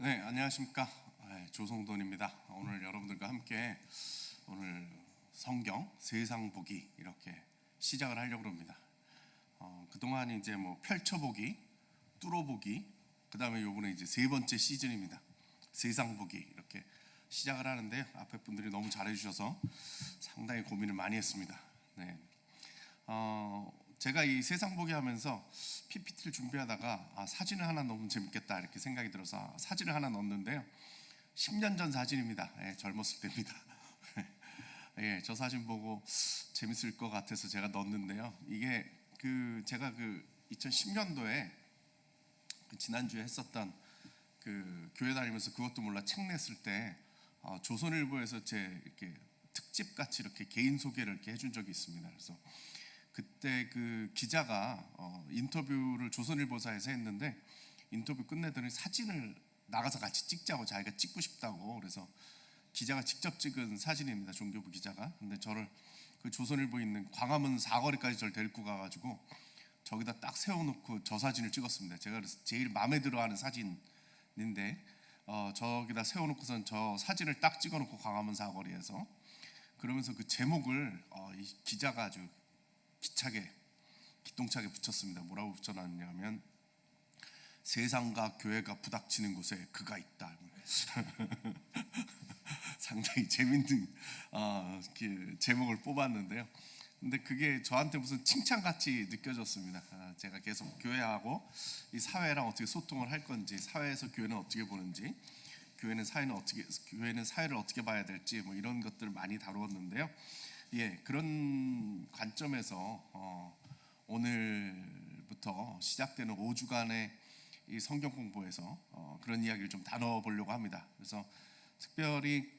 네, 안녕하십니까. 조성돈입니다. 오늘 여러분들과 함께 오늘 성경 세상 보기 이렇게 시작을 하려고 합니다. 그동안 이제 뭐 펼쳐보기, 뚫어보기, 그 다음에 요번에 이제 세 번째 시즌입니다. 세상 보기 이렇게 시작을 하는데요. 앞에 분들이 너무 잘해주셔서 상당히 고민을 많이 했습니다. 네. 제가 이 세상 보기 하면서 PPT를 준비하다가 사진을 하나 넣으면 재밌겠다 이렇게 생각이 들어서 사진을 하나 넣었는데요. 10년 전 사진입니다. 젊었을 때입니다. 저 사진 보고 재밌을 것 같아서 제가 넣었는데요. 이게 제가 2010년도에 지난주에 했었던 교회 다니면서 그것도 몰라 책 냈을 때 조선일보에서 제 이렇게 특집 같이 이렇게 개인 소개를 이렇게 해준 적이 있습니다. 그래서 그때 그 기자가 인터뷰를 조선일보사에서 했는데 인터뷰 끝내더니 사진을 나가서 같이 찍자고 자기가 찍고 싶다고 그래서 기자가 직접 찍은 사진입니다. 종교부 기자가. 근데 저를 그 조선일보에 있는 광화문 사거리까지 저를 데리고 가가지고 저기다 딱 세워놓고 저 사진을 찍었습니다. 제가 그래서 제일 마음에 들어하는 사진인데 저기다 세워놓고선 저 사진을 딱 찍어놓고 광화문 사거리에서 그러면서 그 제목을 이 기자가 아주 기똥차게 붙였습니다. 뭐라고 붙여놨냐면 세상과 교회가 부닥치는 곳에 그가 있다. 상당히 재밌는 제목을 뽑았는데요. 근데 그게 저한테 무슨 칭찬같이 느껴졌습니다. 제가 계속 교회하고 이 사회랑 어떻게 소통을 할 건지, 사회에서 교회는 어떻게 보는지, 교회는 사회를 어떻게 봐야 될지 뭐 이런 것들을 많이 다루었는데요. 그런 관점에서 오늘부터 시작되는 5주간의 이 성경 공부에서 그런 이야기를 좀 다뤄보려고 합니다. 그래서 특별히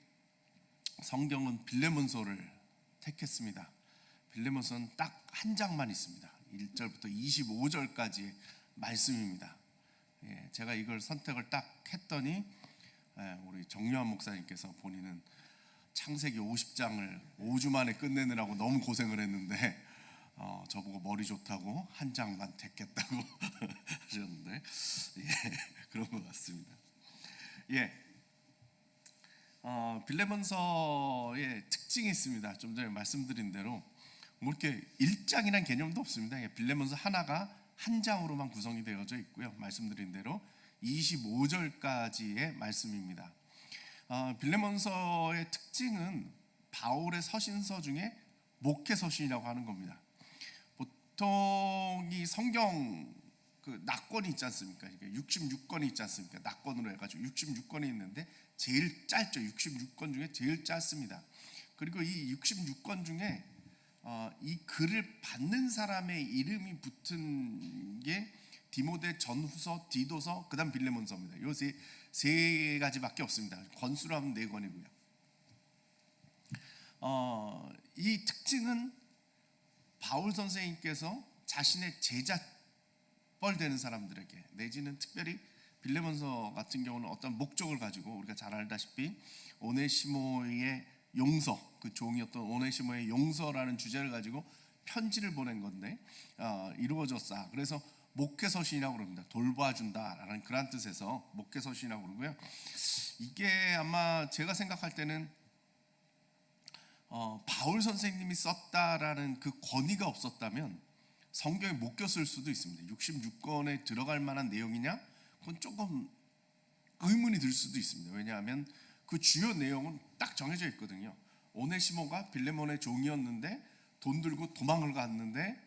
성경은 빌레몬서를 택했습니다. 빌레몬서는 딱 한 장만 있습니다. 1절부터 25절까지의 말씀입니다. 제가 이걸 선택을 딱 했더니 우리 정유한 목사님께서 본인은 창세기 50장을 5주 만에 끝내느라고 너무 고생을 했는데 저보고 머리 좋다고 한 장만 택했다고 하셨는데 그런 것 같습니다. 빌레몬서의 특징이 있습니다. 좀 전에 말씀드린 대로 뭐 이렇게 1장이란 개념도 없습니다. 빌레몬서 하나가 한 장으로만 구성이 되어져 있고요. 말씀드린 대로 25절까지의 말씀입니다. 빌레몬서의 특징은 바울의 서신서 중에 목회 서신이라고 하는 겁니다. 보통 이 성경 낙권이 있지 않습니까? 66권이 있지 않습니까? 낙권으로 해가지고 66권이 있는데 제일 짧죠. 66권 중에 제일 짧습니다. 그리고 이 66권 중에 이 글을 받는 사람의 이름이 붙은 게 디모데, 전후서, 디도서, 그다음 빌레몬서입니다. 요 세 가지밖에 없습니다. 권수로 하면 4권이고요. 이 특징은 바울 선생님께서 자신의 제자뻘 되는 사람들에게 내지는 특별히 빌레몬서 같은 경우는 어떤 목적을 가지고 우리가 잘 알다시피 오네시모의 용서, 그 종이었던 오네시모의 용서라는 주제를 가지고 편지를 보낸 건데 이루어졌다. 그래서 목회서신이라고 그럽니다. 돌봐준다라는 그런 뜻에서 목회서신이라고 그러고요. 이게 아마 제가 생각할 때는 바울 선생님이 썼다라는 그 권위가 없었다면 성경에 못 꼈을 수도 있습니다. 66권에 들어갈 만한 내용이냐? 그건 조금 의문이 들 수도 있습니다. 왜냐하면 그 주요 내용은 딱 정해져 있거든요. 오네시모가 빌레몬의 종이었는데 돈 들고 도망을 갔는데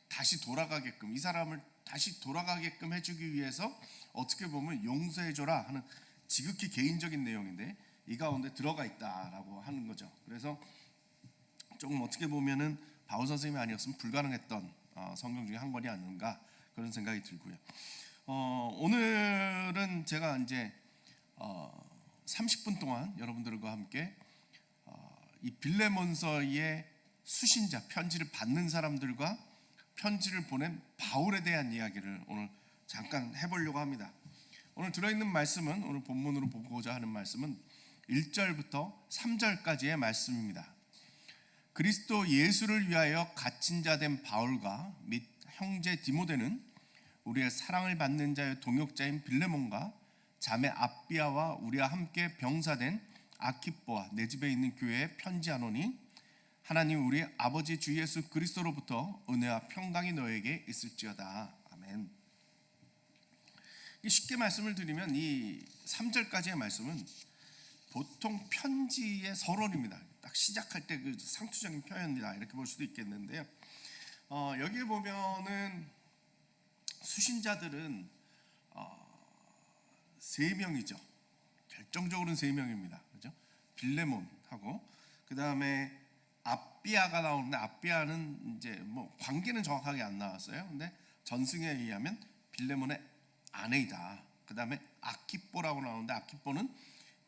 다시 돌아가게끔, 이 사람을 다시 돌아가게끔 해주기 위해서 어떻게 보면 용서해줘라 하는 지극히 개인적인 내용인데 이 가운데 들어가 있다라고 하는 거죠. 그래서 조금 어떻게 보면은 바울 선생님이 아니었으면 불가능했던 성경 중에 한 권이 아닌가 그런 생각이 들고요. 오늘은 제가 이제 30분 동안 여러분들과 함께 이 빌레몬서의 수신자, 편지를 받는 사람들과 편지를 보낸 바울에 대한 이야기를 오늘 잠깐 해보려고 합니다. 오늘 들어있는 말씀은, 오늘 본문으로 보고자 하는 말씀은 1절부터 3절까지의 말씀입니다. 그리스도 예수를 위하여 갇힌 자 된 바울과 및 형제 디모데는 우리의 사랑을 받는 자의 동역자인 빌레몬과 자매 아비아와 우리와 함께 병사된 아키뽀와 내 집에 있는 교회에 편지하노니 하나님 우리 아버지 주 예수 그리스도로부터 은혜와 평강이 너에게 있을지어다. 아멘. 쉽게 말씀을 드리면 이 3절까지의 말씀은 보통 편지의 서론입니다. 딱 시작할 때 그 상투적인 표현이다 이렇게 볼 수도 있겠는데요. 여기에 보면은 수신자들은 세 명이죠. 결정적으로는 세 명입니다. 그죠? 빌레몬하고 그 다음에 아비아가 나오는데 아비아는 이제 뭐 관계는 정확하게 안 나왔어요. 근데 전승에 의하면 빌레몬의 아내이다. 그 다음에 아키뽀라고 나오는데 아키뽀는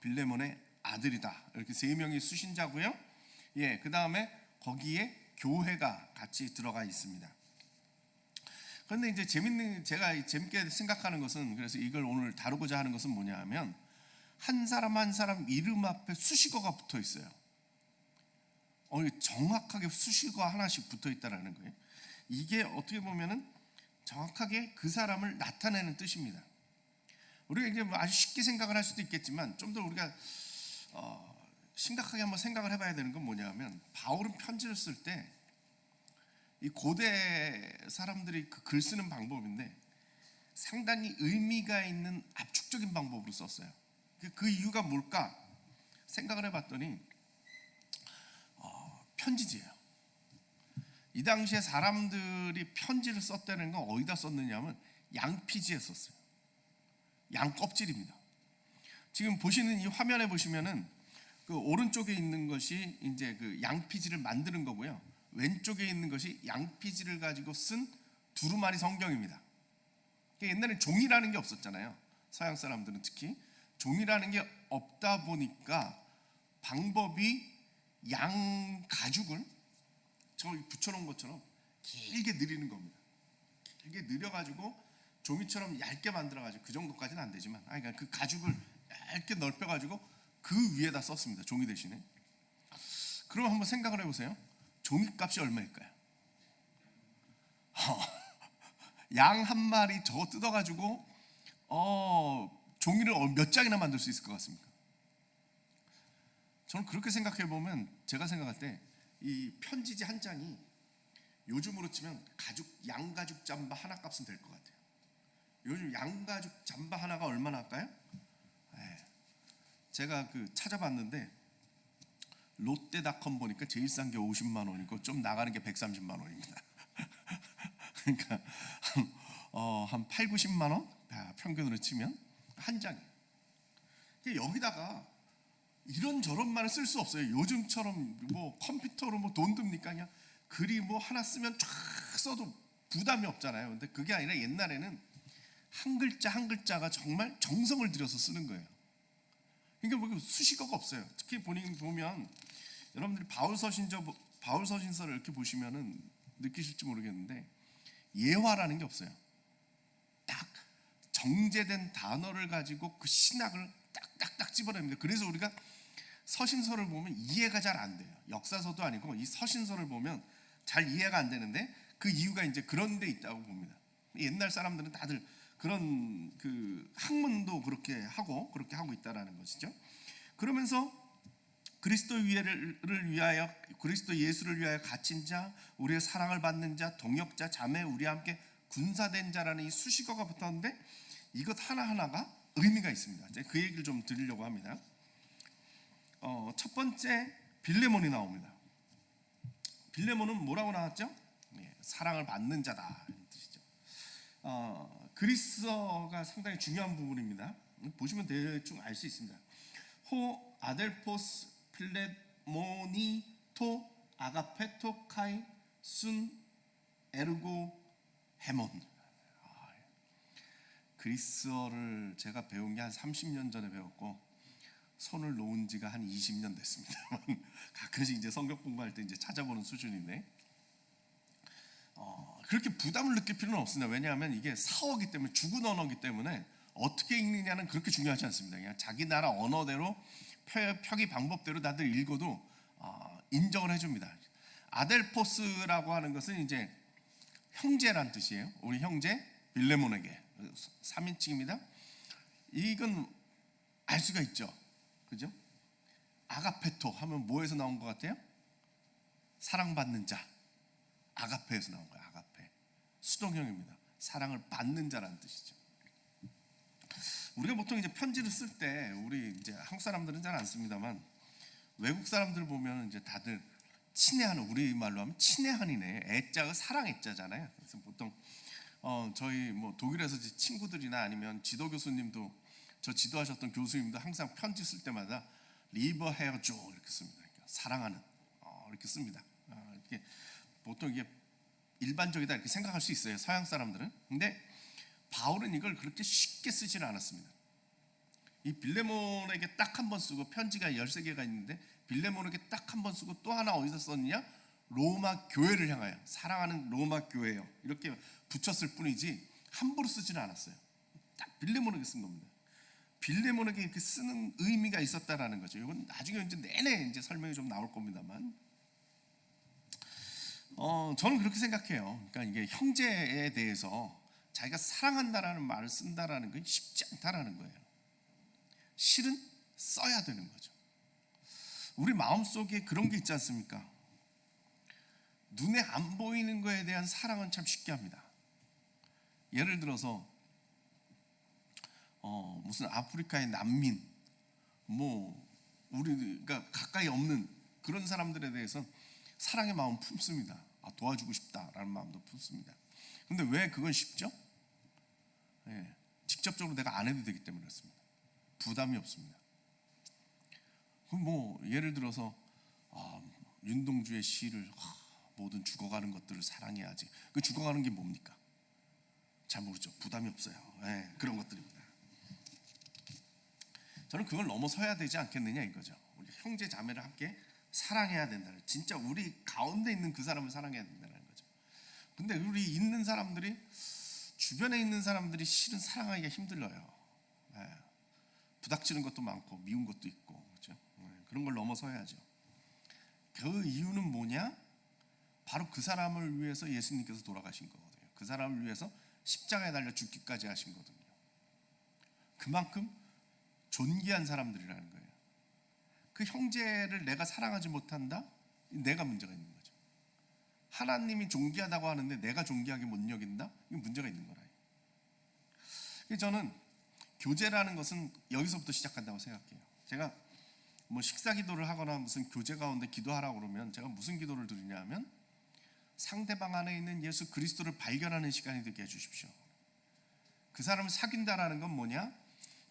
빌레몬의 아들이다. 이렇게 세 명이 수신자고요. 예, 그 다음에 거기에 교회가 같이 들어가 있습니다. 그런데 이제 제가 재밌게 생각하는 것은, 그래서 이걸 오늘 다루고자 하는 것은 뭐냐면 한 사람 한 사람 이름 앞에 수식어가 붙어 있어요. 정확하게 수식어 하나씩 붙어 있다라는 거예요. 이게 어떻게 보면은 정확하게 그 사람을 나타내는 뜻입니다. 우리가 이제 아주 쉽게 생각을 할 수도 있겠지만 좀 더 우리가 심각하게 한번 생각을 해봐야 되는 건 뭐냐면, 바울은 편지를 쓸 때 이 고대 사람들이 그 글 쓰는 방법인데 상당히 의미가 있는 압축적인 방법으로 썼어요. 그 이유가 뭘까 생각을 해봤더니 편지지예요. 이 당시에 사람들이 편지를 썼다는 건 어디다 썼느냐면 양피지에 썼어요. 양 껍질입니다. 지금 보시는 이 화면에 보시면은 그 오른쪽에 있는 것이 이제 그 양피지를 만드는 거고요. 왼쪽에 있는 것이 양피지를 가지고 쓴 두루마리 성경입니다. 옛날에 종이라는 게 없었잖아요. 서양 사람들은 특히 종이라는 게 없다 보니까 방법이 양 가죽을 저기 붙여놓은 것처럼 길게 늘리는 겁니다. 길게 늘려가지고 종이처럼 얇게 만들어가지고, 그 정도까지는 안 되지만, 그러니까 그 가죽을 얇게 넓혀가지고 그 위에다 썼습니다. 종이 대신에. 그럼 한번 생각을 해보세요. 종이값이 얼마일까요? 양 한 마리 저거 뜯어가지고 종이를 몇 장이나 만들 수 있을 것 같습니까? 저는 그렇게 생각해 보면, 제가 생각할 때 이 편지지 한 장이 요즘으로 치면 양가죽 잠바 하나 값은 될 것 같아요. 요즘 양가죽 잠바 하나가 얼마나 할까요? 제가 찾아봤는데 롯데닷컴 보니까 제일 싼 게 50만 원이고 좀 나가는 게 130만 원입니다. 그러니까 한 8, 90만 원 평균으로 치면 한 장이. 여기다가 이런저런 말을 쓸 수 없어요. 요즘처럼 뭐 컴퓨터로 뭐 돈 듭니까? 그냥 글이 뭐 하나 쓰면 쫙 써도 부담이 없잖아요. 근데 그게 아니라 옛날에는 한 글자 한 글자가 정말 정성을 들여서 쓰는 거예요. 그러니까 뭐 수식어가 없어요. 특히 보면 여러분들이 바울 서신서를 이렇게 보시면은 느끼실지 모르겠는데 예화라는 게 없어요. 딱 정제된 단어를 가지고 그 신학을 딱딱딱 집어냅니다. 그래서 우리가 서신서를 보면 이해가 잘 안 돼요. 역사서도 아니고 이 서신서를 보면 잘 이해가 안 되는데 그 이유가 이제 그런 데 있다고 봅니다. 옛날 사람들은 다들 그런 그 학문도 그렇게 하고 있다라는 것이죠. 그러면서 그리스도 예수를 위하여 갇힌 자, 우리의 사랑을 받는 자, 동역자, 자매, 우리와 함께 군사된 자라는 이 수식어가 붙었는데 이것 하나하나가 의미가 있습니다. 그 얘기를 좀 드리려고 합니다. 첫 번째 빌레몬이 나옵니다. 빌레몬은 뭐라고 나왔죠? 사랑을 받는 자다 이런 뜻이죠. 그리스어가 상당히 중요한 부분입니다. 보시면 대충 알 수 있습니다. 호 아델포스 필레모니 토 아가페토 카이 순 에르고 헤몬. 그리스어를 제가 배운 게 한 30년 전에 배웠고 손을 놓은 지가 한 20년 됐습니다. 가끔씩 이제 성경 공부할 때 이제 찾아보는 수준인데 그렇게 부담을 느낄 필요는 없습니다. 왜냐하면 이게 사어기 때문에, 죽은 언어기 때문에 어떻게 읽느냐는 그렇게 중요하지 않습니다. 그냥 자기 나라 언어대로 표기 방법대로 다들 읽어도 인정을 해줍니다. 아델포스라고 하는 것은 이제 형제란 뜻이에요. 우리 형제 빌레몬에게 3인칭입니다. 이건 알 수가 있죠. 그죠? 아가페토 하면 뭐에서 나온 것 같아요? 사랑받는 자. 아가페에서 나온 거예요. 아가페. 수동형입니다. 사랑을 받는 자라는 뜻이죠. 우리가 보통 이제 편지를 쓸 때 우리 이제 한국 사람들은 잘 안 씁니다만 외국 사람들 보면 이제 다들 친애하는, 우리 말로 하면 친애한이네. 애자가 사랑 애자잖아요. 그래서 보통 저희 뭐 독일에서 친구들이나 아니면 지도 교수님도, 저 지도하셨던 교수님도 항상 편지 쓸 때마다 리버 헤어조 이렇게 씁니다. 그러니까 사랑하는 이렇게 씁니다. 이렇게 보통 이게 일반적이다 이렇게 생각할 수 있어요, 서양 사람들은. 근데 바울은 이걸 그렇게 쉽게 쓰지는 않았습니다. 이 빌레몬에게 딱 한 번 쓰고, 편지가 13개가 있는데 빌레몬에게 딱 한 번 쓰고 또 하나 어디서 썼느냐? 로마 교회를 향하여, 사랑하는 로마 교회요, 이렇게 붙였을 뿐이지 함부로 쓰지는 않았어요. 딱 빌레몬에게 쓴 겁니다. 빌레몬에게 이렇게 쓰는 의미가 있었다라는 거죠. 이건 나중에 이제 내내 이제 설명이 좀 나올 겁니다만, 저는 그렇게 생각해요. 그러니까 이게 형제에 대해서 자기가 사랑한다라는 말을 쓴다라는 건 쉽지 않다라는 거예요. 실은 써야 되는 거죠. 우리 마음속에 그런 게 있지 않습니까? 눈에 안 보이는 거에 대한 사랑은 참 쉽게 합니다. 예를 들어서 무슨 아프리카의 난민, 뭐 우리가 가까이 없는 그런 사람들에 대해서 사랑의 마음 품습니다. 도와주고 싶다라는 마음도 품습니다. 근데 왜 그건 쉽죠? 직접적으로 내가 안 해도 되기 때문에 그렇습니다. 부담이 없습니다. 그럼 뭐 예를 들어서 윤동주의 시를 모든 죽어가는 것들을 사랑해야지. 그 죽어가는 게 뭡니까? 잘 모르죠. 부담이 없어요. 그런 것들입니다. 저는 그걸 넘어서야 되지 않겠느냐 이거죠. 우리 형제 자매를 함께 사랑해야 된다는, 진짜 우리 가운데 있는 그 사람을 사랑해야 된다는 거죠. 근데 우리 있는 사람들이, 주변에 있는 사람들이 실은 사랑하기가 힘들어요. 부닥치는 것도 많고 미운 것도 있고, 그렇죠? 그런 걸 넘어서야죠. 그 이유는 뭐냐? 바로 그 사람을 위해서 예수님께서 돌아가신 거거든요. 그 사람을 위해서 십자가에 달려 죽기까지 하신 거거든요. 그만큼 존귀한 사람들이라는 거예요. 그 형제를 내가 사랑하지 못한다? 내가 문제가 있는 거죠. 하나님이 존귀하다고 하는데 내가 존귀하게 못 여긴다? 이건 문제가 있는 거라. 저는 교제라는 것은 여기서부터 시작한다고 생각해요. 제가 뭐 식사 기도를 하거나 무슨 교제 가운데 기도하라고 그러면 제가 무슨 기도를 드리냐 하면, 상대방 안에 있는 예수 그리스도를 발견하는 시간이 되게 해주십시오. 그 사람을 사귄다라는 건 뭐냐?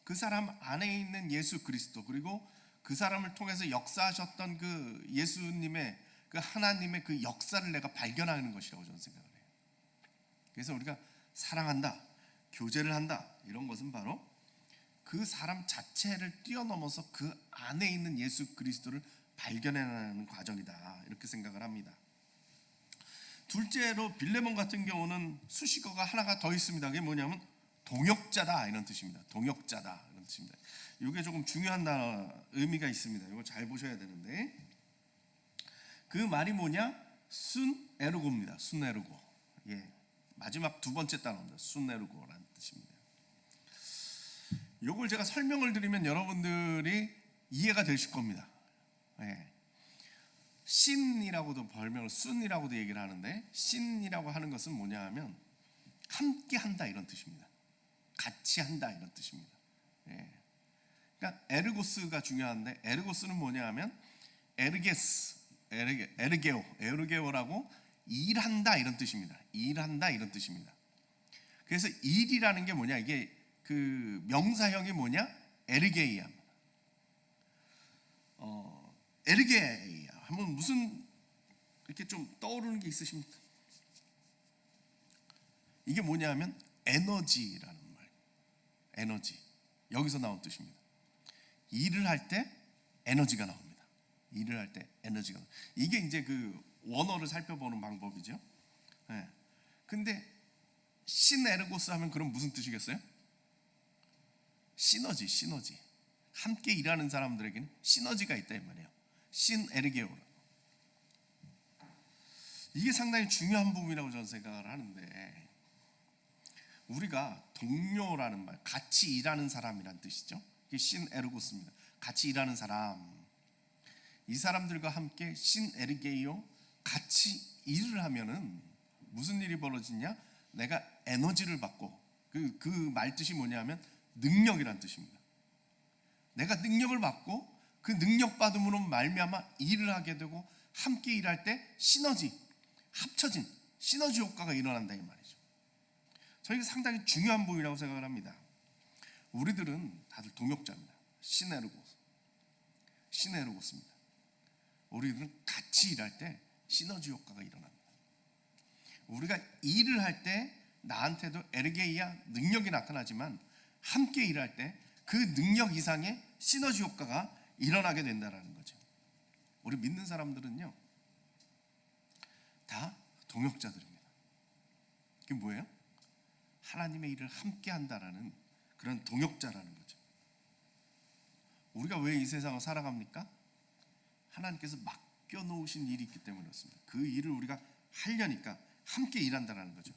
그 사람 안에 있는 예수 그리스도, 그리고 그 사람을 통해서 역사하셨던 그 예수님의, 그 하나님의 그 역사를 내가 발견하는 것이라고 저는 생각을 해요. 그래서 우리가 사랑한다, 교제를 한다, 이런 것은 바로 그 사람 자체를 뛰어넘어서 그 안에 있는 예수 그리스도를 발견해내는 과정이다, 이렇게 생각을 합니다. 둘째로 빌레몬 같은 경우는 수식어가 하나가 더 있습니다. 그게 뭐냐면 동역자다, 이런 뜻입니다. 동역자다, 이런 뜻입니다. 이게 조금 중요한 의미가 있습니다. 이거 잘 보셔야 되는데, 그 말이 뭐냐? 순 에르고입니다. 순 에르고. 마지막 두 번째 단어입니다. 순 에르고라는 뜻입니다. 이걸 제가 설명을 드리면 여러분들이 이해가 되실 겁니다. 신이라고도 별명을 순이라고도 얘기를 하는데, 신이라고 하는 것은 뭐냐 하면 함께 한다, 이런 뜻입니다. 같이 한다, 이런 뜻입니다. 그러니까 에르고스가 중요한데, 에르고스는 뭐냐 하면 에르게오라고 일한다, 이런 뜻입니다. 일한다, 이런 뜻입니다. 그래서 일이라는 게 뭐냐, 이게 그 명사형이 뭐냐? 에르게이야. 에르게이야 하면 무슨 이렇게 좀 떠오르는 게 있으십니까? 이게 뭐냐 하면 에너지라는 말. 에너지. 여기서 나온 뜻입니다. 일을 할 때 에너지가 나옵니다. 일을 할 때 에너지가 나옵니다. 이게 이제 그 원어를 살펴보는 방법이죠. 근데 시네르고스 하면 그럼 무슨 뜻이겠어요? 시너지. 함께 일하는 사람들에게는 시너지가 있다, 이 말이에요. 시네르게오. 이게 상당히 중요한 부분이라고 저는 생각을 하는데, 우리가 동료라는 말, 같이 일하는 사람이란 뜻이죠. 이게 시네르고스입니다. 같이 일하는 사람. 이 사람들과 함께 시네르게이오, 같이 일을 하면은 무슨 일이 벌어지냐? 내가 에너지를 받고, 그 말 뜻이 뭐냐면 능력이란 뜻입니다. 내가 능력을 받고 그 능력 받음으로 말미암아 일을 하게 되고, 함께 일할 때 시너지, 합쳐진 시너지 효과가 일어난다 이 말이죠. 저희가 상당히 중요한 부분이라고 생각을 합니다. 우리들은 다들 동역자입니다. 시네르고스입니다. 우리들은 같이 일할 때 시너지 효과가 일어납니다. 우리가 일을 할 때 나한테도 에르게이아 능력이 나타나지만, 함께 일할 때 그 능력 이상의 시너지 효과가 일어나게 된다는 거죠. 우리 믿는 사람들은요, 다 동역자들입니다. 그게 뭐예요? 하나님의 일을 함께 한다라는 그런 동역자라는 거죠. 우리가 왜 이 세상을 살아갑니까? 하나님께서 맡겨놓으신 일이 있기 때문에 그렇습니다. 그 일을 우리가 하려니까 함께 일한다는 거죠.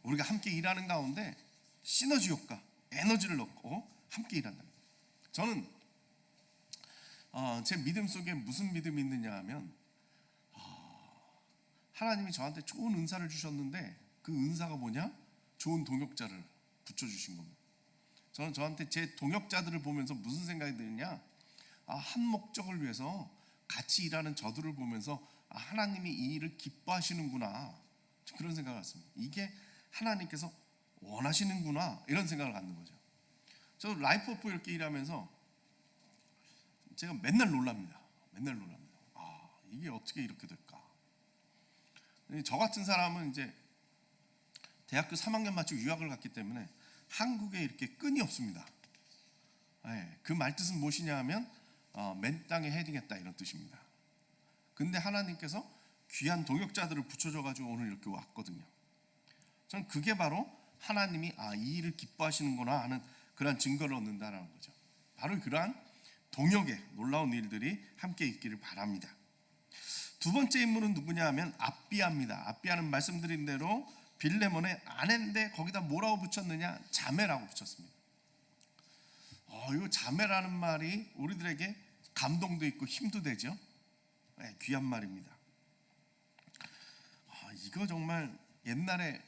우리가 함께 일하는 가운데 시너지 효과, 에너지를 넣고 함께 일한다는 거죠. 저는 제 믿음 속에 무슨 믿음이 있느냐 하면, 하나님이 저한테 좋은 은사를 주셨는데 그 은사가 뭐냐? 좋은 동역자를 붙여주신 겁니다. 저는 저한테 제 동역자들을 보면서 무슨 생각이 드느냐, 한 목적을 위해서 같이 일하는 저들을 보면서 하나님이 이 일을 기뻐하시는구나, 그런 생각을 했습니다. 이게 하나님께서 원하시는구나, 이런 생각을 갖는 거죠. 저 라이프 오프 이렇게 일하면서 제가 맨날 놀랍니다. 이게 어떻게 이렇게 될까? 저 같은 사람은 이제 대학교 3학년 마치고 유학을 갔기 때문에 한국에 이렇게 끈이 없습니다. 그 말뜻은 무엇이냐 하면 맨 땅에 헤딩했다, 이런 뜻입니다. 근데 하나님께서 귀한 동역자들을 붙여줘가지고 오늘 이렇게 왔거든요. 저는 그게 바로 하나님이 이 일을 기뻐하시는구나 하는 그러한 증거를 얻는다는 거죠. 바로 그러한 동역의 놀라운 일들이 함께 있기를 바랍니다. 두 번째 인물은 누구냐 하면 아비아입니다. 아비아는 말씀드린 대로 빌레몬의 아내인데 거기다 뭐라고 붙였느냐? 자매라고 붙였습니다. 이 자매라는 말이 우리들에게 감동도 있고 힘도 되죠. 귀한 말입니다. 이거 정말 옛날에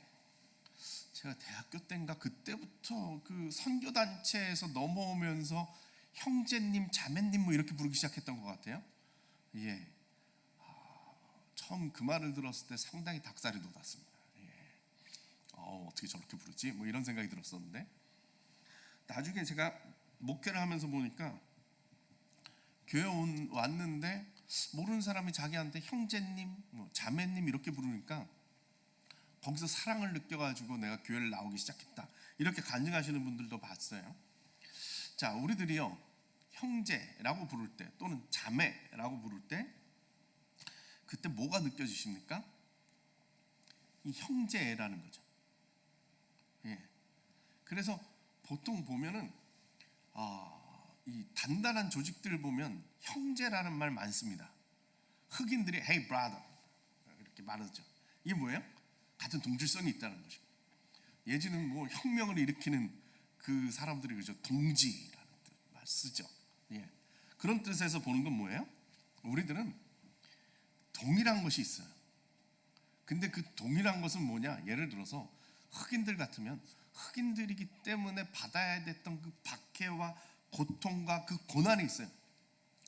제가 대학교 때인가 그때부터 그 선교단체에서 넘어오면서 형제님, 자매님 뭐 이렇게 부르기 시작했던 것 같아요. 처음 그 말을 들었을 때 상당히 닭살이 돋았습니다. 어떻게 저렇게 부르지? 뭐 이런 생각이 들었었는데, 나중에 제가 목회를 하면서 보니까 교회 왔는데 모르는 사람이 자기한테 형제님, 자매님 이렇게 부르니까 거기서 사랑을 느껴가지고 내가 교회를 나오기 시작했다, 이렇게 간증하시는 분들도 봤어요. 자, 우리들이요, 형제라고 부를 때 또는 자매라고 부를 때 그때 뭐가 느껴지십니까? 이 형제라는 거죠. 그래서 보통 보면은 이 단단한 조직들 보면 형제라는 말 많습니다. 흑인들이 hey brother 이렇게 말하죠. 이게 뭐예요? 같은 동질성이 있다는 거죠. 예전은 뭐 혁명을 일으키는 그 사람들이 그죠, 동지라는 말 쓰죠. 그런 뜻에서 보는 건 뭐예요? 우리들은 동일한 것이 있어요. 근데 그 동일한 것은 뭐냐? 예를 들어서 흑인들 같으면 흑인들이기 때문에 받아야 됐던 그 박해와 고통과 그 고난이 있어요.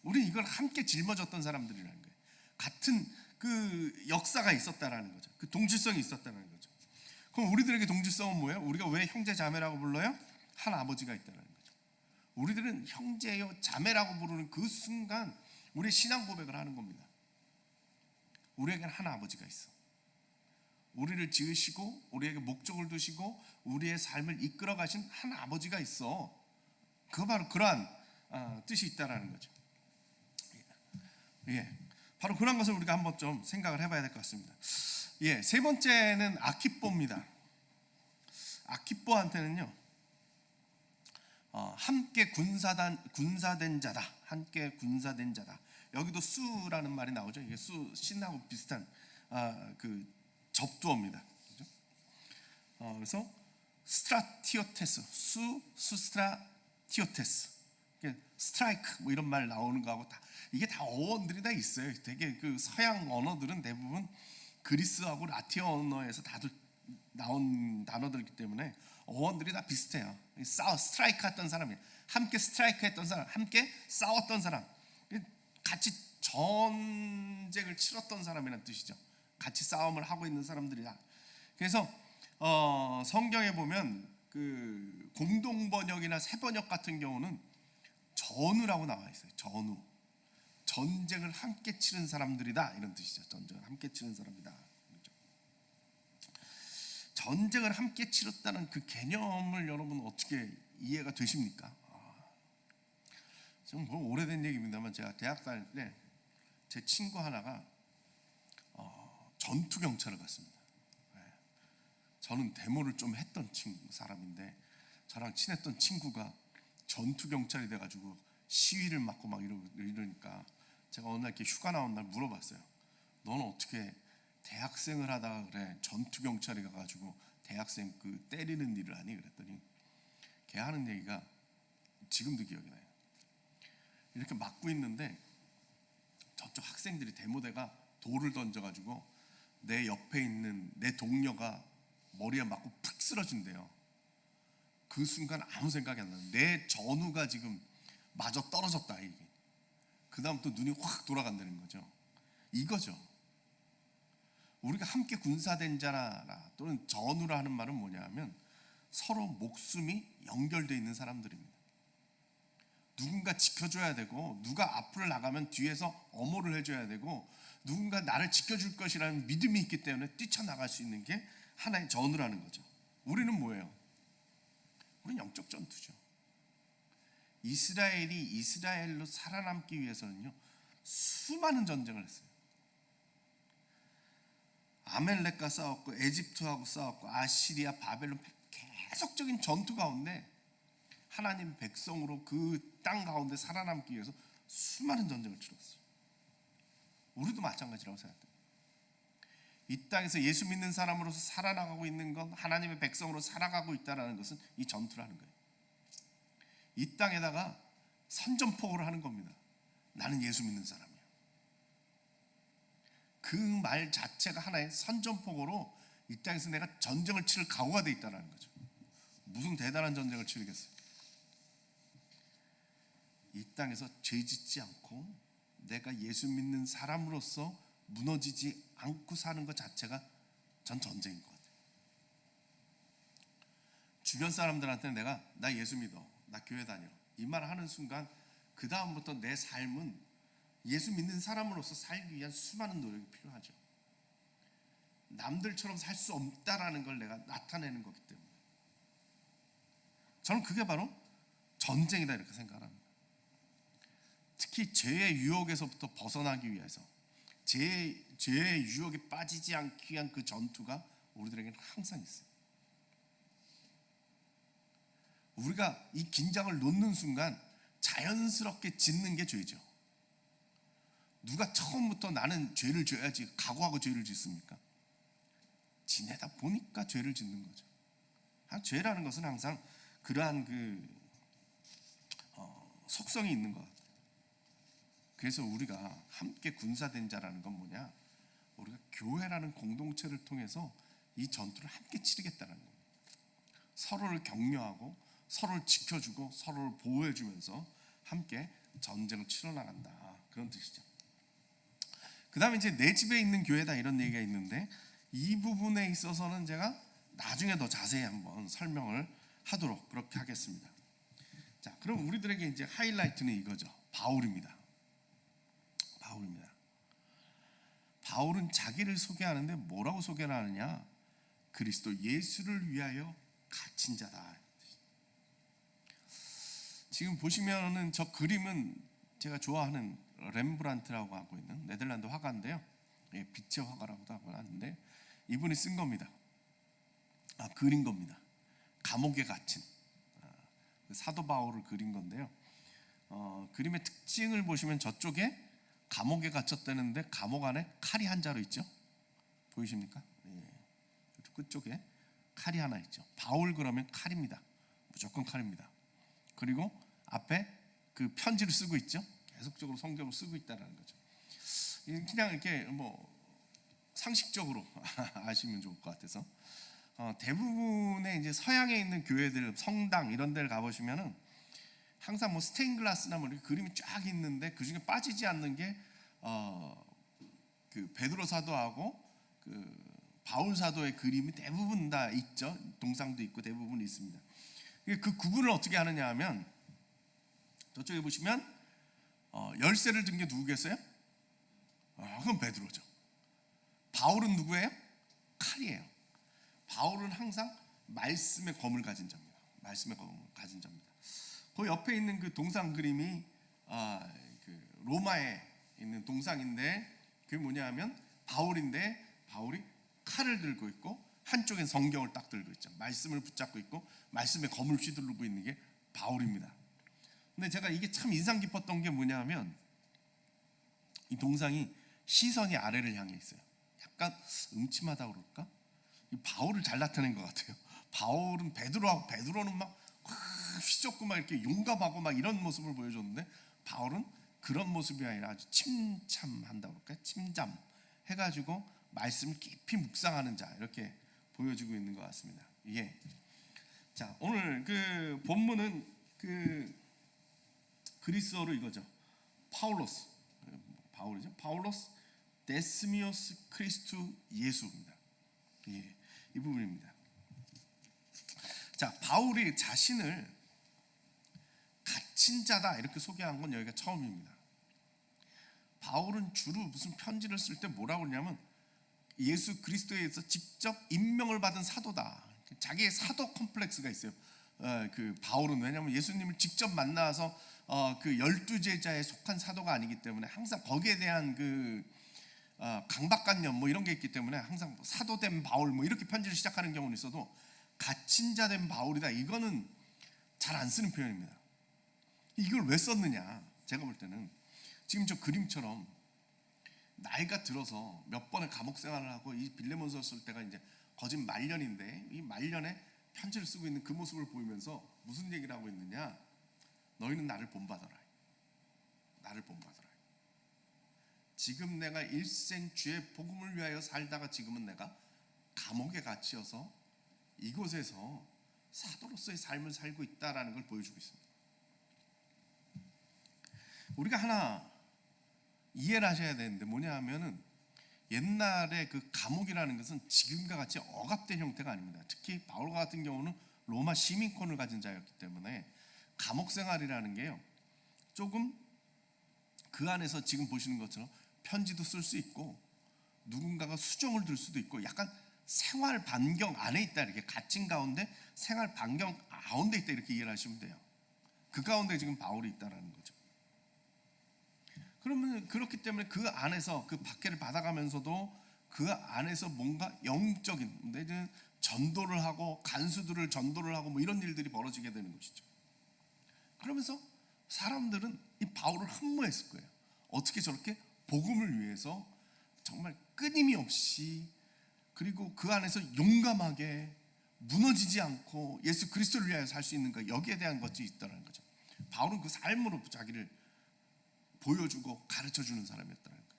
우리는 이걸 함께 짊어졌던 사람들이라는 거예요. 같은 그 역사가 있었다라는 거죠. 그 동질성이 있었다는 거죠. 그럼 우리들에게 동질성은 뭐예요? 우리가 왜 형제 자매라고 불러요? 한 아버지가 있다는 거죠. 우리들은 형제요 자매라고 부르는 그 순간 우리의 신앙 고백을 하는 겁니다. 우리에게는 한 아버지가 있어. 우리를 지으시고 우리에게 목적을 두시고 우리의 삶을 이끌어 가신 한 아버지가 있어. 그 바로 그러한 뜻이 있다라는 거죠. 바로 그런 것을 우리가 한번 좀 생각을 해봐야 될 것 같습니다. 세 번째는 아키뽀입니다. 아키뽀한테는요, 함께 군사된 자다. 함께 군사된 자다. 여기도 수라는 말이 나오죠. 이게 수 신하고 비슷한 그 접두어입니다. 그렇죠? 그래서 스트라티오테스, 수스트라티오테스, 스트라이크 뭐 이런 말 나오는 거하고 다 이게 다 어원들이 다 있어요. 되게 그 서양 언어들은 대부분 그리스하고 라틴 언어에서 다들 나온 단어들이기 때문에 어원들이 다 비슷해요. 스트라이크 했던 사람이 함께 스트라이크 했던 사람, 함께 싸웠던 사람, 같이 전쟁을 치렀던 사람이라는 뜻이죠. 같이 싸움을 하고 있는 사람들이다. 그래서 성경에 보면 그 공동 번역이나 새 번역 같은 경우는 전우라고 나와 있어요. 전우. 전쟁을 함께 치른 사람들이다 이런 뜻이죠. 전쟁을 함께 치른 사람이다. 전쟁을 함께 치렀다는 그 개념을 여러분 어떻게 이해가 되십니까? 좀 오래된 얘기입니다만 제가 대학 다닐 때 제 친구 하나가 전투 경찰을 갔습니다. 저는 데모를 좀 했던 사람인데 저랑 친했던 친구가 전투 경찰이 돼가지고 시위를 맡고 막 이러니까 제가 어느 날 이렇게 휴가 나온 날 물어봤어요. 너는 어떻게 대학생을 하다가 그래 전투 경찰이 가가지고 대학생 그 때리는 일을 하니? 그랬더니 걔 하는 얘기가 지금도 기억이 나요. 이렇게 막고 있는데 저쪽 학생들이 데모대가 돌을 던져가지고 내 옆에 있는 내 동료가 머리에 맞고 푹 쓰러진대요. 그 순간 아무 생각이 안 나요. 내 전우가 지금 마저 떨어졌다. 이게. 그 다음 또 눈이 확 돌아간다는 거죠. 이거죠. 우리가 함께 군사된 자라 또는 전우라 하는 말은 뭐냐 하면 서로 목숨이 연결되어 있는 사람들입니다. 누군가 지켜줘야 되고 누가 앞을 나가면 뒤에서 엄호를 해줘야 되고 누군가 나를 지켜줄 것이라는 믿음이 있기 때문에 뛰쳐나갈 수 있는 게 하나의 전우라는 거죠. 우리는 뭐예요? 우리는 영적 전투죠. 이스라엘이 이스라엘로 살아남기 위해서는요 수많은 전쟁을 했어요. 아멜렉과 싸웠고 에집트하고 싸웠고 아시리아, 바벨론 계속적인 전투 가운데 하나님의 백성으로 그 땅 가운데 살아남기 위해서 수많은 전쟁을 치렀어요. 우리도 마찬가지라고 생각합니다. 이 땅에서 예수 믿는 사람으로서 살아나가고 있는 건 하나님의 백성으로 살아가고 있다는 것은 이 전투라는 거예요. 이 땅에다가 선전포고를 하는 겁니다. 나는 예수 믿는 사람이야. 그 말 자체가 하나의 선전포고로 이 땅에서 내가 전쟁을 치를 각오가 돼 있다는 거죠. 무슨 대단한 전쟁을 치르겠어요. 이 땅에서 죄 짓지 않고 내가 예수 믿는 사람으로서 무너지지 않고 사는 것 자체가 전 전쟁인 것 같아요. 주변 사람들한테 나 예수 믿어, 나 교회 다녀 이 말 하는 순간 그 다음부터 내 삶은 예수 믿는 사람으로서 살기 위한 수많은 노력이 필요하죠. 남들처럼 살 수 없다라는 걸 내가 나타내는 거기 때문에 저는 그게 바로 전쟁이다 이렇게 생각합니다. 특히 죄의 유혹에서부터 벗어나기 위해서 죄의 유혹에 빠지지 않기 위한 그 전투가 우리들에게는 항상 있어요. 우리가 이 긴장을 놓는 순간 자연스럽게 짓는 게 죄죠. 누가 처음부터 나는 죄를 져야지 각오하고 죄를 짓습니까? 지내다 보니까 죄를 짓는 거죠. 죄라는 것은 항상 그러한 속성이 있는 것 같아요. 그래서 우리가 함께 군사된 자라는 건 뭐냐? 우리가 교회라는 공동체를 통해서 이 전투를 함께 치르겠다는 겁니다. 서로를 격려하고 서로를 지켜주고 서로를 보호해주면서 함께 전쟁을 치러나간다 그런 뜻이죠. 그 다음에 이제 내 집에 있는 교회다 이런 얘기가 있는데 이 부분에 있어서는 제가 나중에 더 자세히 한번 설명을 하도록 그렇게 하겠습니다. 자, 그럼 우리들에게 이제 하이라이트는 이거죠. 바울입니다. 바울은 자기를 소개하는데 뭐라고 소개를 하느냐? 그리스도 예수를 위하여 갇힌 자다. 지금 보시면은 저 그림은 제가 좋아하는 렘브란트라고 하고 있는 네덜란드 화가인데요. 빛의 화가라고도 하고 하는데 이분이 쓴 겁니다. 그린 겁니다. 감옥에 갇힌 사도 바울을 그린 건데요. 그림의 특징을 보시면 저쪽에 감옥에 갇혔다는데 감옥 안에 칼이 한 자루 있죠. 보이십니까? 예. 끝쪽에 칼이 하나 있죠. 바울 그러면 칼입니다. 무조건 칼입니다. 그리고 앞에 그 편지를 쓰고 있죠. 계속적으로 성경을 쓰고 있다는 거죠. 그냥 이렇게 뭐 상식적으로 아시면 좋을 것 같아서 대부분의 이제 서양에 있는 교회들, 성당 이런 데를 가보시면은 항상 뭐 스테인글라스나 뭐 이렇게 그림이 쫙 있는데 그 중에 빠지지 않는 게 그 베드로 사도하고 그 바울 사도의 그림이 대부분 다 있죠. 동상도 있고 대부분 있습니다. 그 구분을 어떻게 하느냐 하면 저쪽에 보시면 열쇠를 든 게 누구겠어요? 그건 베드로죠. 바울은 누구예요? 칼이에요. 바울은 항상 말씀의 검을 가진 자입니다. 말씀의 검을 가진 자입니다. 그 옆에 있는 그 동상 그림이 그 로마에 있는 동상인데 그게 뭐냐하면 바울인데 바울이 칼을 들고 있고 한쪽엔 성경을 딱 들고 있죠. 말씀을 붙잡고 있고 말씀의 검을 휘두르고 있는 게 바울입니다. 근데 제가 이게 참 인상 깊었던 게 뭐냐하면 이 동상이 시선이 아래를 향해 있어요. 약간 음침하다 그럴까? 이 바울을 잘 나타낸 것 같아요. 바울은 베드로는 막 휘젓고 막 이렇게 용감하고 막 이런 모습을 보여줬는데 바울은 그런 모습이 아니라 아주 침참한다 그럴까? 침잠 해가지고 말씀을 깊이 묵상하는 자 이렇게 보여지고 있는 것 같습니다. 예. 자, 오늘 그 본문은 그 그리스어로 이거죠. 바울이죠. 파울로스 데스미오스 크리스투 예수입니다. 예, 이 부분입니다. 자, 바울이 자신을 갇힌 자다 이렇게 소개한 건 여기가 처음입니다. 바울은 주로 무슨 편지를 쓸 때 뭐라고 그러냐면 예수 그리스도에 의해서 직접 임명을 받은 사도다. 자기의 사도 컴플렉스가 있어요. 그 바울은 왜냐하면 예수님을 직접 만나서 그 12제자에 속한 사도가 아니기 때문에 항상 거기에 대한 그 강박관념 뭐 이런 게 있기 때문에 항상 사도된 바울 뭐 이렇게 편지를 시작하는 경우는 있어도 갇힌 자 된 바울이다 이거는 잘 안 쓰는 표현입니다. 이걸 왜 썼느냐? 제가 볼 때는 지금 저 그림처럼 나이가 들어서 몇 번의 감옥 생활을 하고 이 빌레몬서 쓸 때가 이제 거짓 말년인데 이 말년에 편지를 쓰고 있는 그 모습을 보이면서 무슨 얘기를 하고 있느냐? 너희는 나를 본받아라. 나를 본받아라. 지금 내가 일생 주의 복음을 위하여 살다가 지금은 내가 감옥에 갇혀서 이곳에서 사도로서의 삶을 살고 있다라는 걸 보여주고 있습니다. 우리가 하나 이해를 하셔야 되는데 뭐냐 하면은 옛날에 그 감옥이라는 것은 지금과 같이 억압된 형태가 아닙니다. 특히 바울 같은 경우는 로마 시민권을 가진 자였기 때문에 감옥 생활이라는 게요 조금 그 안에서 지금 보시는 것처럼 편지도 쓸 수 있고 누군가가 수정을 들 수도 있고 약간 생활 반경 안에 있다 이렇게 갇힌 가운데 생활 반경 가운데 있다 이렇게 이해를 하시면 돼요. 그 가운데 지금 바울이 있다라는 거죠. 그러면 그렇기 때문에 그 안에서 그 박해를 받아가면서도 그 안에서 뭔가 영적인 내지는 전도를 하고 간수들을 전도를 하고 뭐 이런 일들이 벌어지게 되는 것이죠. 그러면서 사람들은 이 바울을 흠모했을 거예요. 어떻게 저렇게 복음을 위해서 정말 끊임이 없이 그리고 그 안에서 용감하게 무너지지 않고 예수 그리스도를 위하여 살 수 있는가 여기에 대한 것이 있다는 거죠. 바울은 그 삶으로 자기를 보여주고 가르쳐주는 사람이었다는 거예요.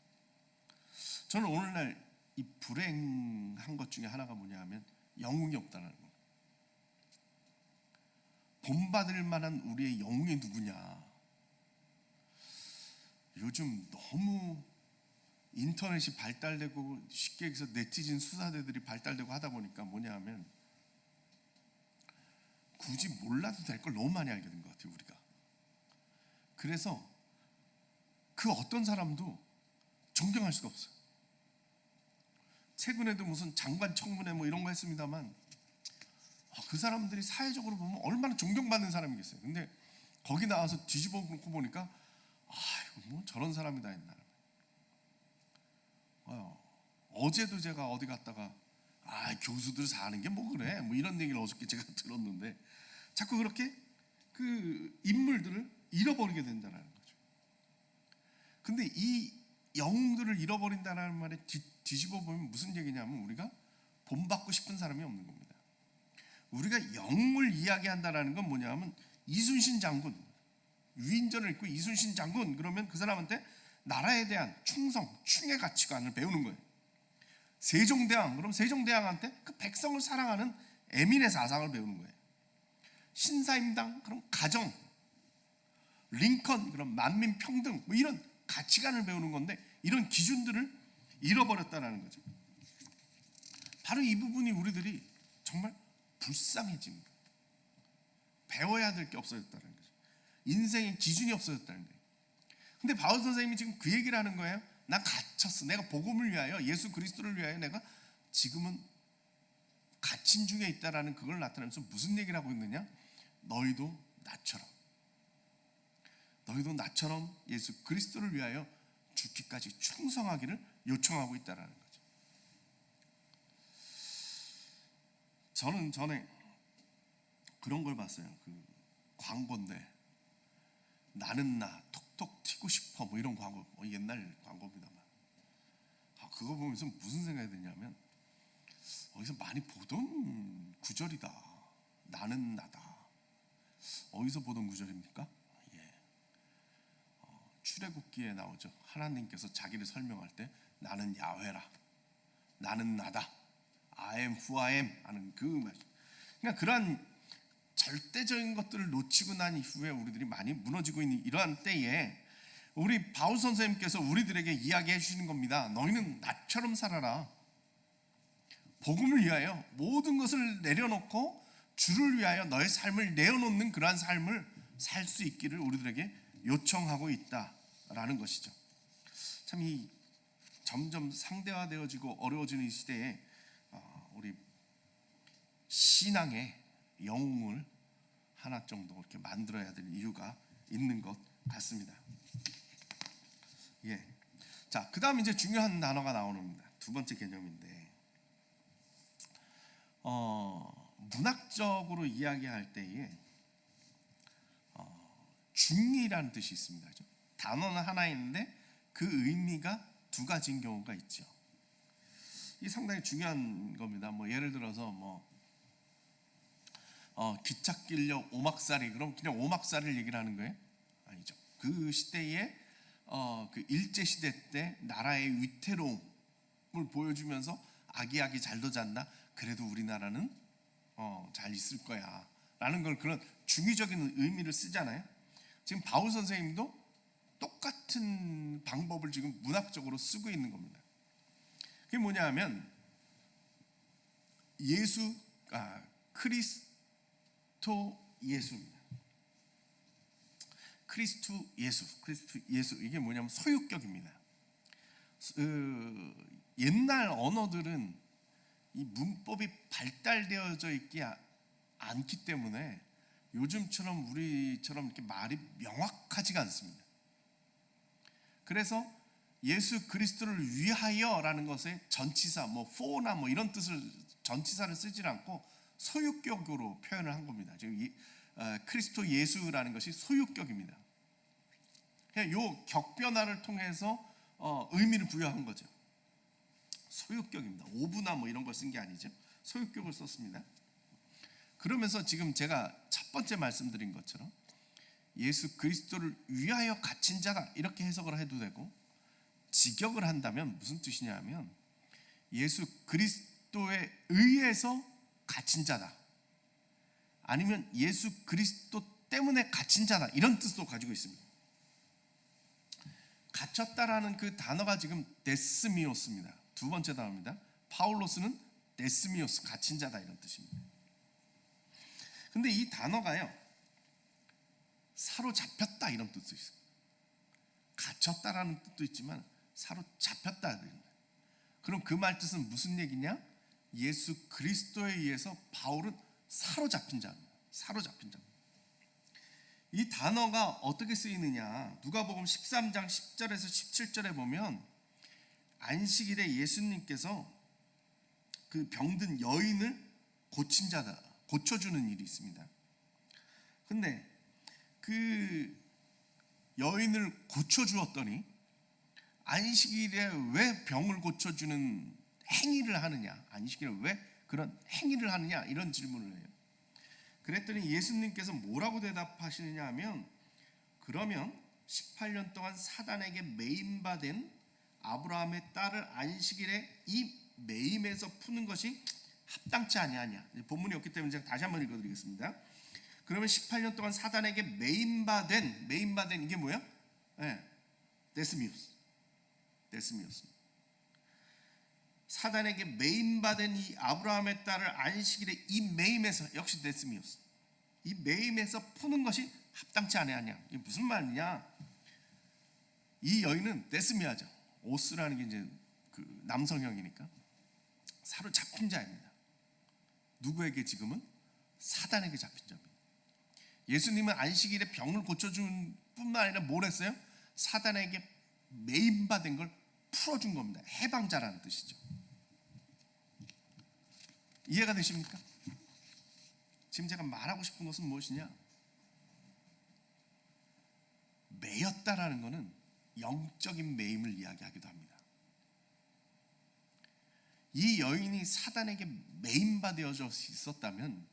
저는 오늘날 이 불행한 것 중에 하나가 뭐냐 하면 영웅이 없다는 거예요. 본받을 만한 우리의 영웅이 누구냐. 요즘 너무 인터넷이 발달되고 쉽게 해서 네티즌 수사대들이 발달되고 하다 보니까 뭐냐 하면 굳이 몰라도 될 걸 너무 많이 알게 된 것 같아요 우리가. 그래서 그 어떤 사람도 존경할 수가 없어요. 최근에도 무슨 장관 청문회 뭐 이런 거 했습니다만 그 사람들이 사회적으로 보면 얼마나 존경받는 사람이겠어요. 근데 거기 나와서 뒤집어 놓고 보니까 이거 뭐 저런 사람이다 했나. 어제도 제가 어디 갔다가 교수들 사는 게 뭐 그래 뭐 이런 얘기를 어저께 제가 들었는데 자꾸 그렇게 그 인물들을 잃어버리게 된다는 거죠. 근데 이 영웅들을 잃어버린다는 말에 뒤집어 보면 무슨 얘기냐면 우리가 본받고 싶은 사람이 없는 겁니다. 우리가 영웅을 이야기한다라는 건 뭐냐면 이순신 장군, 위인전을 읽고 이순신 장군 그러면 그 사람한테 나라에 대한 충성, 충의 가치관을 배우는 거예요. 세종대왕 그럼 세종대왕한테 그 백성을 사랑하는 애민의 사상을 배우는 거예요. 신사임당 그럼 가정, 링컨 그럼 만민 평등 뭐 이런 가치관을 배우는 건데 이런 기준들을 잃어버렸다는 거죠. 바로 이 부분이 우리들이 정말 불쌍해진 거예요. 배워야 될 게 없어졌다는 거죠. 인생의 기준이 없어졌다는 거예요. 근데 바울 선생님이 지금 그 얘기를 하는 거예요. 난 갇혔어. 내가 복음을 위하여 예수 그리스도를 위하여 내가 지금은 갇힌 중에 있다라는 그걸 나타내면서 무슨 얘기를 하고 있느냐? 너희도 나처럼 예수 그리스도를 위하여 죽기까지 충성하기를 요청하고 있다라는 거죠. 저는 전에 그런 걸 봤어요. 그 광고인데 나는 나 톡톡 튀고 싶어 뭐 이런 광고, 옛날 광고입니다만 그거 보면서 무슨 생각이 드냐면 어디서 많이 보던 구절이다. 나는 나다. 어디서 보던 구절입니까? 출애굽기에 나오죠. 하나님께서 자기를 설명할 때 나는 야훼라, 나는 나다, I am who I am 하는 그 말. 그러니까 그러한 절대적인 것들을 놓치고 난 이후에 우리들이 많이 무너지고 있는 이러한 때에 우리 바울 선생님께서 우리들에게 이야기해 주시는 겁니다. 너희는 나처럼 살아라. 복음을 위하여 모든 것을 내려놓고 주를 위하여 너의 삶을 내어놓는 그러한 삶을 살 수 있기를 우리들에게 요청하고 있다라는 것이죠. 참 이 점점 상대화되어지고 어려워지는 이 시대에 우리 신앙의 영웅을 하나 정도 이렇게 만들어야 될 이유가 있는 것 같습니다. 예. 자, 그다음 이제 중요한 단어가 나옵니다. 두 번째 개념인데, 문학적으로 이야기할 때에 중이라는 뜻이 있습니다. 그렇죠? 단어는 하나 있는데 그 의미가 두 가지인 경우가 있죠. 이 상당히 중요한 겁니다. 뭐 예를 들어서 기찻길려 오막살이 그럼 그냥 오막살을 얘기를 하는 거예요? 아니죠. 그 시대에 그 일제 시대 때 나라의 위태로움을 보여주면서 아기아기 잘도 잤나? 그래도 우리나라는 잘 있을 거야 라는 걸 그런 중의적인 의미를 쓰잖아요. 지금 바울 선생님도 똑같은 방법을 지금 문학적으로 쓰고 있는 겁니다. 그게 뭐냐 하면 크리스토 예수입니다. 크리스토 예수 이게 뭐냐면 소유격입니다. 옛날 언어들은 이 문법이 발달되어져 있지 않기 때문에 요즘처럼 우리처럼 이렇게 말이 명확하지가 않습니다. 그래서 예수 그리스도를 위하여라는 것에 전치사 for나 뭐 이런 뜻을 전치사를 쓰지 않고 소유격으로 표현을 한 겁니다. 지금 크리스토 예수라는 것이 소유격입니다. 이 격변화를 통해서 의미를 부여한 거죠. 소유격입니다. 오브나 뭐 이런 걸 쓴 게 아니죠. 소유격을 썼습니다. 그러면서 지금 제가 첫 번째 말씀드린 것처럼 예수 그리스도를 위하여 갇힌 자다 이렇게 해석을 해도 되고, 직역을 한다면 무슨 뜻이냐 하면 예수 그리스도에 의해서 갇힌 자다, 아니면 예수 그리스도 때문에 갇힌 자다 이런 뜻도 가지고 있습니다. 갇혔다라는 그 단어가 지금 데스미오스입니다. 두 번째 단어입니다. 파울로스는 데스미오스, 갇힌 자다 이런 뜻입니다. 근데 이 단어가요, 사로잡혔다 이런 뜻도 있어요. 갇혔다라는 뜻도 있지만 사로잡혔다. 그럼 그 말 뜻은 무슨 얘기냐? 예수 그리스도에 의해서 바울은 사로잡힌 자입니다. 사로잡힌 자. 이 단어가 어떻게 쓰이느냐? 누가복음 13장 10절에서 17절에 보면 안식일에 예수님께서 그 병든 여인을 고친 자다, 고쳐주는 일이 있습니다. 근데 그 여인을 고쳐주었더니 안식일에 왜 병을 고쳐주는 행위를 하느냐, 안식일에 왜 그런 행위를 하느냐 이런 질문을 해요. 그랬더니 예수님께서 뭐라고 대답하시느냐 하면, 그러면 18년 동안 사단에게 매임받은 아브라함의 딸을 안식일에 이 매임에서 푸는 것이 합당치 아니하냐. 본문이 없기 때문에 제가 다시 한번 읽어드리겠습니다. 그러면 18년 동안 사단에게 매임받은 이게 뭐예요? 데스미우스. 사단에게 매임받은 이 아브라함의 딸을 안식일에 이 매임에서, 역시 데스미우스, 이 매임에서 푸는 것이 합당치 아니하냐. 이게 무슨 말이냐? 이 여인은 데스미아죠. 오스라는 게 이제 그 남성형이니까 사로잡힌 자입니다. 누구에게? 지금은 사단에게 잡힌 자입니다. 예수님은 안식일에 병을 고쳐준 뿐만 아니라 뭘 했어요? 사단에게 매임받은 걸 풀어준 겁니다. 해방자라는 뜻이죠. 이해가 되십니까? 지금 제가 말하고 싶은 것은 무엇이냐? 매였다라는 것은 영적인 매임을 이야기하기도 합니다. 이 여인이 사단에게 매임받아져 있었다면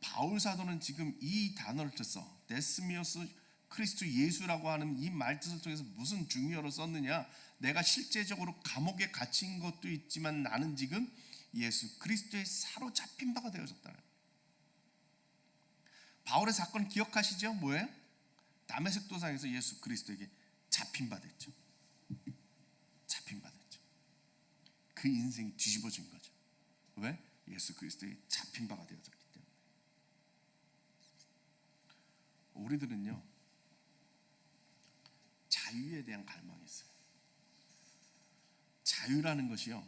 바울 사도는 지금 이 단어를 써서 데스미오스 크리스ቱ 예수라고 하는 이 말뜻을 통해서 무슨 중요어로 썼느냐? 내가 실제적으로 감옥에 갇힌 것도 있지만 나는 지금 예수 그리스도의 사로잡힌 바가 되어졌다. 바울의 사건 기억하시죠? 뭐예요? 다메섹 도상에서 예수 그리스도에게 잡힌 바 됐죠. 그 인생이 뒤집어진 거죠. 왜? 예수 그리스도의 잡힌 바가 되어졌기 때문에. 우리들은요, 자유에 대한 갈망이 있어요. 자유라는 것이요,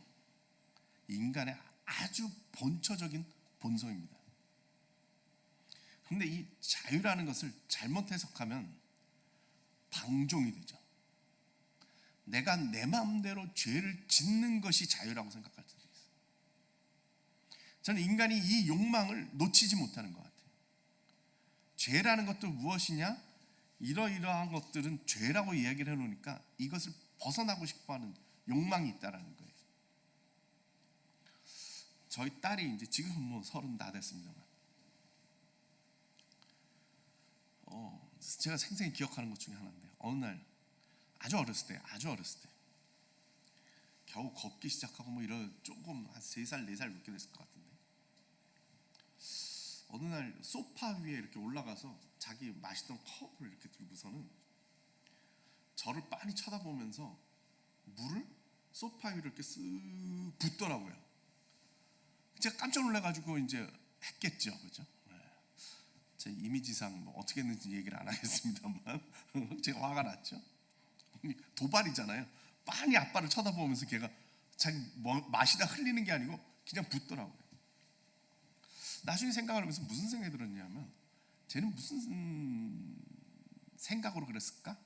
인간의 아주 본처적인 본성입니다. 그런데 이 자유라는 것을 잘못 해석하면 방종이 되죠. 내가 내 마음대로 죄를 짓는 것이 자유라고 생각할 수도 있어요. 저는 인간이 이 욕망을 놓치지 못하는 것 같아요. 죄라는 것도 무엇이냐? 이러이러한 것들은 죄라고 이야기를 해놓으니까 이것을 벗어나고 싶어하는 욕망이 있다라는 거예요. 저희 딸이 이제 지금은 뭐 30 다 됐습니다만, 제가 생생히 기억하는 것 중에 하나인데요. 어느 날 아주 어렸을 때 겨우 걷기 시작하고 뭐 이런, 조금 한 3살 4살 그렇게 됐을 것 같은데, 어느 날 소파 위에 이렇게 올라가서 자기 마시던 컵을 이렇게 들고서는 저를 빤히 쳐다보면서 물을 소파 위로 이렇게 쓱 붓더라고요. 제가 깜짝 놀라가지고 이제 했겠죠, 그죠? 제 이미지상 뭐 어떻게 했는지 얘기를 안 하겠습니다만 제가 화가 났죠. 도발이잖아요. 빤히 아빠를 쳐다보면서 걔가 자기 마시다 흘리는 게 아니고 그냥 붓더라고요. 나중에 생각을 하면서 무슨 생각이 들었냐면, 쟤는 무슨 생각으로 그랬을까?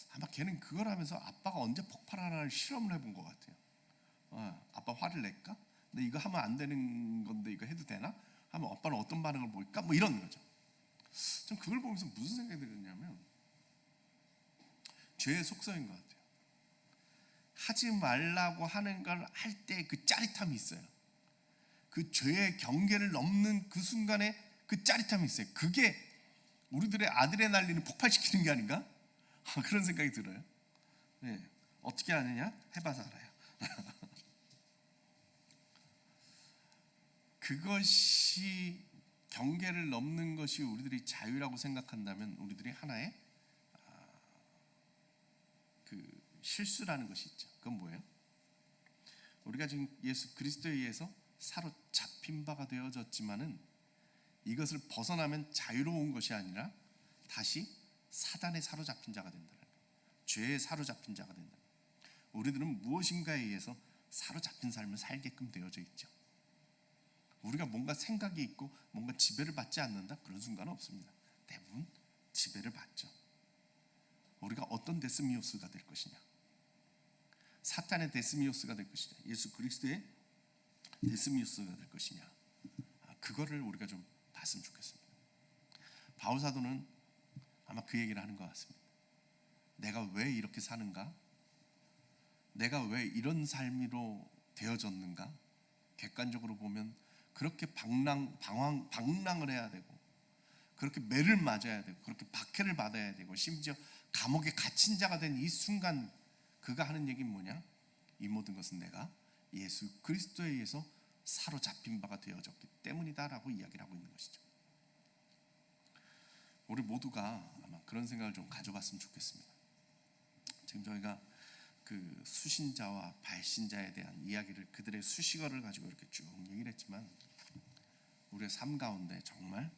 아마 걔는 그걸 하면서 아빠가 언제 폭발하나를 실험을 해본 것 같아요. 아빠 화를 낼까? 근데 이거 하면 안 되는 건데 이거 해도 되나? 하면 아빠는 어떤 반응을 보일까? 뭐 이런 거죠. 전 그걸 보면서 무슨 생각이 들었냐면, 죄의 속성인 것 같아요. 하지 말라고 하는 걸 할 때 그 짜릿함이 있어요. 그 죄의 경계를 넘는 그 순간에 그 짜릿함이 있어요. 그게 우리들의 아드레날린을 폭발시키는 게 아닌가? 그런 생각이 들어요. 네. 어떻게 아느냐? 해봐서 알아요. 그것이, 경계를 넘는 것이 우리들이 자유라고 생각한다면 우리들이 하나의 그 실수라는 것이 있죠. 그건 뭐예요? 우리가 지금 예수 그리스도에 의해서 사로잡힌 바가 되어졌지만은 이것을 벗어나면 자유로운 것이 아니라 다시 사단에 사로잡힌 자가 된다는 거예요. 죄에 사로잡힌 자가 된다. 우리들은 무엇인가에 의해서 사로잡힌 삶을 살게끔 되어져 있죠. 우리가 뭔가 생각이 있고 뭔가 지배를 받지 않는다? 그런 순간은 없습니다. 대부분 지배를 받죠. 우리가 어떤 데스미오스가 될 것이냐, 사탄의 데스미오스가 될 것이냐, 예수 그리스도의 데스미오스가 될 것이냐, 그거를 우리가 좀 봤으면 좋겠습니다. 바울 사도는 아마 그 얘기를 하는 것 같습니다. 내가 왜 이렇게 사는가? 내가 왜 이런 삶으로 되어졌는가? 객관적으로 보면 그렇게 방랑을 해야 되고, 그렇게 매를 맞아야 되고, 그렇게 박해를 받아야 되고, 심지어 감옥에 갇힌 자가 된 이 순간 그가 하는 얘기는 뭐냐? 이 모든 것은 내가 예수 그리스도에 의해서 사로잡힌 바가 되어졌기 때문이다라고 이야기를 하고 있는 것이죠. 우리 모두가 아마 그런 생각을 좀 가져봤으면 좋겠습니다. 지금 저희가 그 수신자와 발신자에 대한 이야기를, 그들의 수식어를 가지고 이렇게 쭉 얘기를 했지만, 우리의 삶 가운데 정말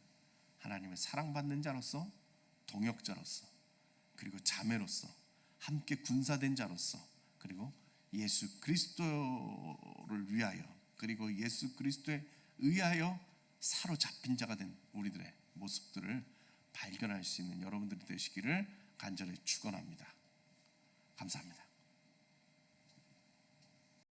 하나님의 사랑받는 자로서, 동역자로서, 그리고 자매로서, 함께 군사된 자로서, 그리고 예수 그리스도를 위하여, 그리고 예수 그리스도에 의하여 사로잡힌 자가 된 우리들의 모습들을 발견할 수 있는 여러분들이 되시기를 간절히 축원합니다. 감사합니다.